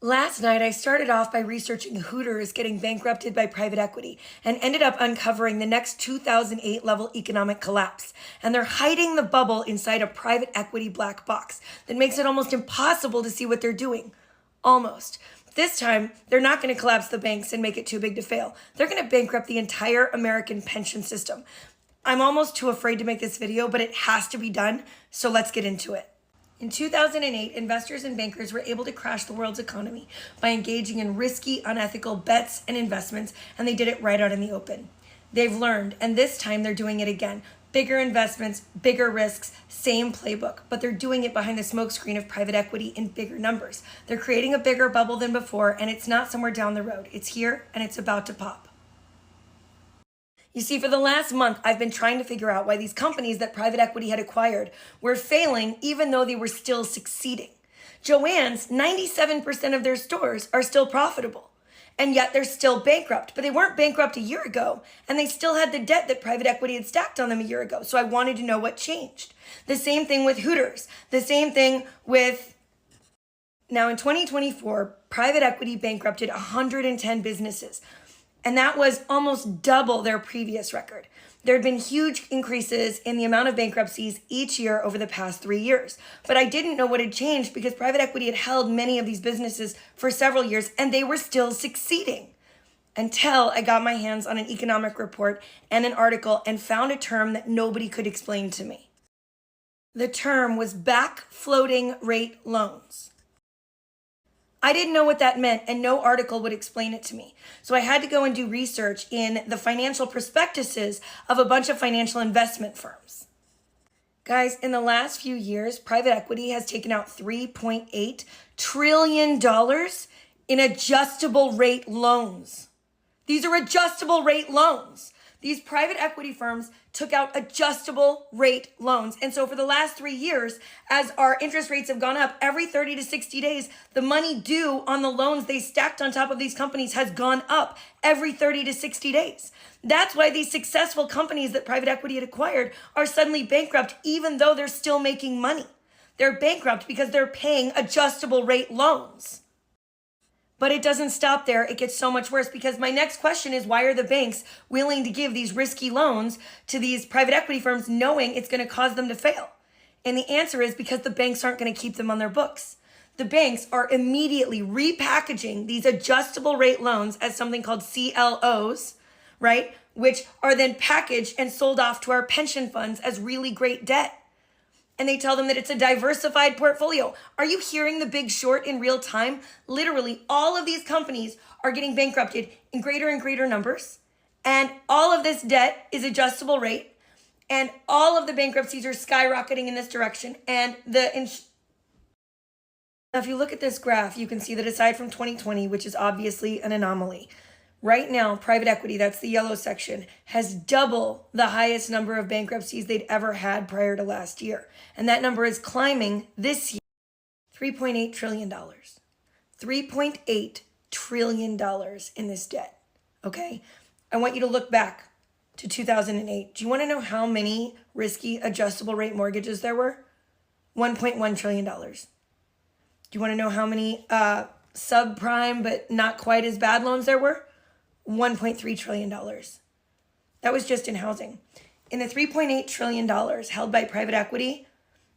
Last night, I started off by researching Hooters getting bankrupted by private equity and ended up uncovering the next 2008 level economic collapse. And they're hiding the bubble inside a private equity black box that makes it almost impossible to see what they're doing. Almost. This time, they're not going to collapse the banks and make it too big to fail. They're going to bankrupt the entire American pension system. I'm almost too afraid to make this video, but it has to be done, so let's get into it. In 2008, investors and bankers were able to crash the world's economy by engaging in risky, unethical bets and investments, and they did it right out in the open. They've learned, and this time they're doing it again. Bigger investments, bigger risks, same playbook, but they're doing it behind the smokescreen of private equity in bigger numbers. They're creating a bigger bubble than before, and it's not somewhere down the road. It's here, and it's about to pop. You see, for the last month, I've been trying to figure out why these companies that private equity had acquired were failing even though they were still succeeding. Joann's 97% of their stores are still profitable, and yet they're still bankrupt. But they weren't bankrupt a year ago, and they still had the debt that private equity had stacked on them a year ago. So I wanted to know what changed. The same thing with Hooters. The same thing with... Now in 2024, private equity bankrupted 110 businesses. And that was almost double their previous record. There had been huge increases in the amount of bankruptcies each year over the past 3 years. But I didn't know what had changed because private equity had held many of these businesses for several years and they were still succeeding. Until I got my hands on an economic report and an article and found a term that nobody could explain to me. The term was back floating rate loans. I didn't know what that meant, and no article would explain it to me. So I had to go and do research in the financial prospectuses of a bunch of financial investment firms. Guys, in the last few years, private equity has taken out $3.8 trillion in adjustable rate loans. These are adjustable rate loans. These private equity firms took out adjustable rate loans. And so for the last 3 years, as our interest rates have gone up, every 30 to 60 days, the money due on the loans they stacked on top of these companies has gone up every 30 to 60 days. That's why these successful companies that private equity had acquired are suddenly bankrupt, even though they're still making money. They're bankrupt because they're paying adjustable rate loans. But it doesn't stop there. It gets so much worse because my next question is, why are the banks willing to give these risky loans to these private equity firms knowing it's going to cause them to fail? And the answer is because the banks aren't going to keep them on their books. The banks are immediately repackaging these adjustable rate loans as something called CLOs, right? Which are then packaged and sold off to our pension funds as really great debt. And they tell them that it's a diversified portfolio. Are you hearing The Big Short in real time? Literally, all of these companies are getting bankrupted in greater and greater numbers. And all of this debt is adjustable rate. And all of the bankruptcies are skyrocketing in this direction. And now, if you look at this graph, you can see that aside from 2020, which is obviously an anomaly, right now, private equity, that's the yellow section, has double the highest number of bankruptcies they'd ever had prior to last year. And that number is climbing this year, $3.8 trillion. $3.8 trillion in this debt, okay? I want you to look back to 2008. Do you want to know how many risky adjustable rate mortgages there were? $1.1 trillion. Do you want to know how many subprime but not quite as bad loans there were? $1.3 trillion. That was just in housing. In the $3.8 trillion held by private equity,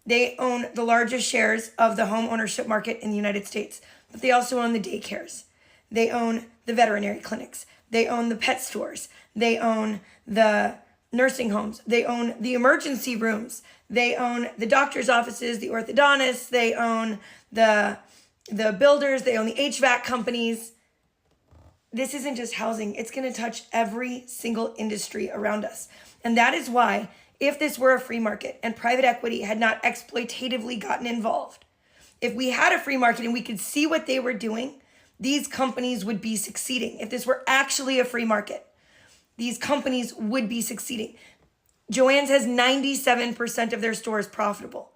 they own the largest shares of the home ownership market in the United States, but they also own the daycares. They own the veterinary clinics. They own the pet stores. They own the nursing homes. They own the emergency rooms. They own the doctor's offices, the orthodontists. They own the builders. They own the HVAC companies. This isn't just housing. It's going to touch every single industry around us. And that is why, if this were a free market and private equity had not exploitatively gotten involved, if we had a free market and we could see what they were doing, these companies would be succeeding. If this were actually a free market, these companies would be succeeding. Joann's has 97% of their stores profitable.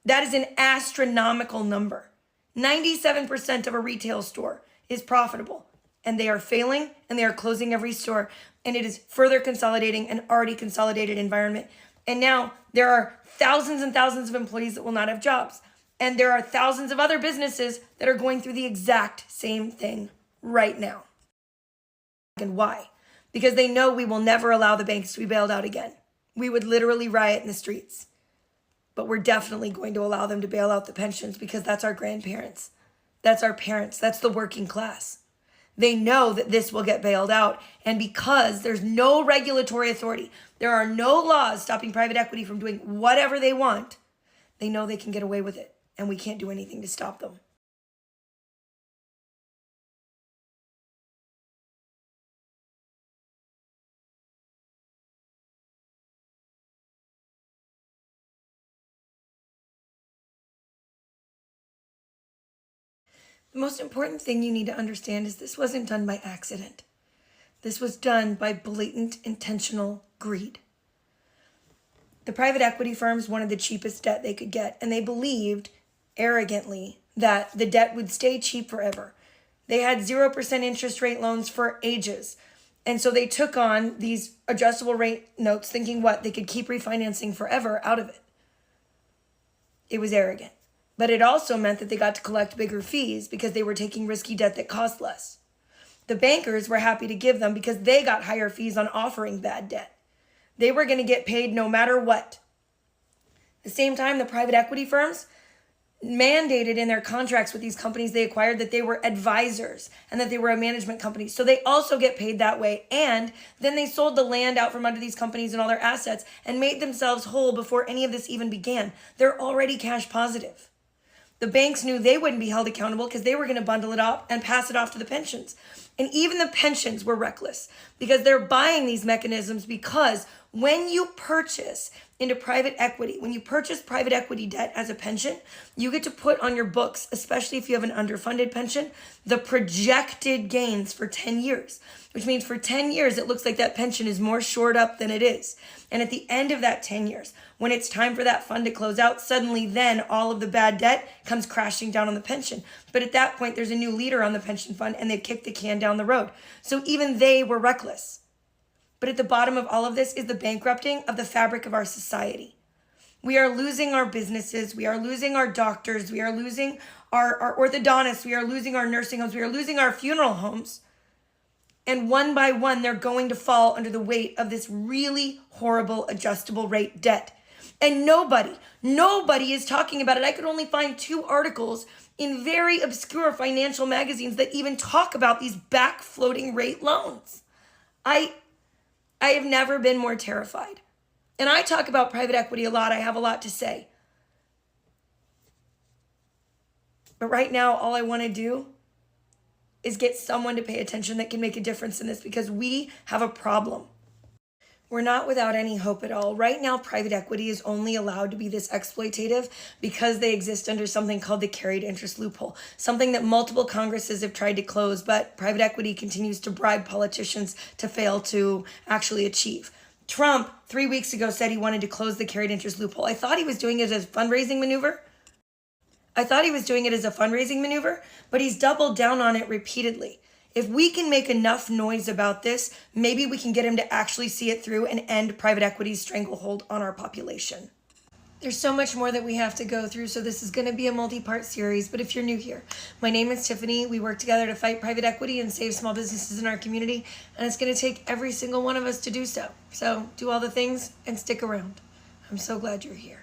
That is an astronomical number. 97% of a retail store is profitable. And they are failing, and they are closing every store, and it is further consolidating an already consolidated environment. And now there are thousands and thousands of employees that will not have jobs. And there are thousands of other businesses that are going through the exact same thing right now. And why? Because they know we will never allow the banks to be bailed out again. We would literally riot in the streets. But we're definitely going to allow them to bail out the pensions because that's our grandparents. That's our parents. That's the working class. They know that this will get bailed out. And because there's no regulatory authority, there are no laws stopping private equity from doing whatever they want, they know they can get away with it. And we can't do anything to stop them. The most important thing you need to understand is this wasn't done by accident. This was done by blatant, intentional greed. The private equity firms wanted the cheapest debt they could get, and they believed arrogantly that the debt would stay cheap forever. They had 0% interest rate loans for ages. And so they took on these adjustable rate notes thinking what? They could keep refinancing forever out of it. It was arrogant. But it also meant that they got to collect bigger fees because they were taking risky debt that cost less. The bankers were happy to give them because they got higher fees on offering bad debt. They were going to get paid no matter what. At the same time, the private equity firms mandated in their contracts with these companies they acquired that they were advisors and that they were a management company. So they also get paid that way. And then they sold the land out from under these companies and all their assets and made themselves whole before any of this even began. They're already cash positive. The banks knew they wouldn't be held accountable because they were going to bundle it up and pass it off to the pensions. And even the pensions were reckless because they're buying these mechanisms because when you purchase into private equity, when you purchase private equity debt as a pension, you get to put on your books, especially if you have an underfunded pension, the projected gains for 10 years, which means for 10 years, it looks like that pension is more shored up than it is. And at the end of that 10 years, when it's time for that fund to close out, suddenly then all of the bad debt comes crashing down on the pension. But at that point, there's a new leader on the pension fund and they've kicked the can down the road. So even they were reckless. But at the bottom of all of this is the bankrupting of the fabric of our society. We are losing our businesses. We are losing our doctors. We are losing our orthodontists. We are losing our nursing homes. We are losing our funeral homes. And one by one, they're going to fall under the weight of this really horrible adjustable rate debt. And nobody is talking about it. I could only find 2 articles in very obscure financial magazines that even talk about these back floating rate loans. I have never been more terrified. And I talk about private equity a lot. I have a lot to say. But right now, all I want to do is get someone to pay attention that can make a difference in this because we have a problem. We're not without any hope at all. Right now, private equity is only allowed to be this exploitative because they exist under something called the carried interest loophole, something that multiple Congresses have tried to close, but private equity continues to bribe politicians to fail to actually achieve. Trump, 3 weeks ago, said he wanted to close the carried interest loophole. I thought he was doing it as a fundraising maneuver. But he's doubled down on it repeatedly. If we can make enough noise about this, maybe we can get him to actually see it through and end private equity's stranglehold on our population. There's so much more that we have to go through, so this is going to be a multi-part series. But if you're new here, my name is Tiffany. We work together to fight private equity and save small businesses in our community, and it's going to take every single one of us to do so. So do all the things and stick around. I'm so glad you're here.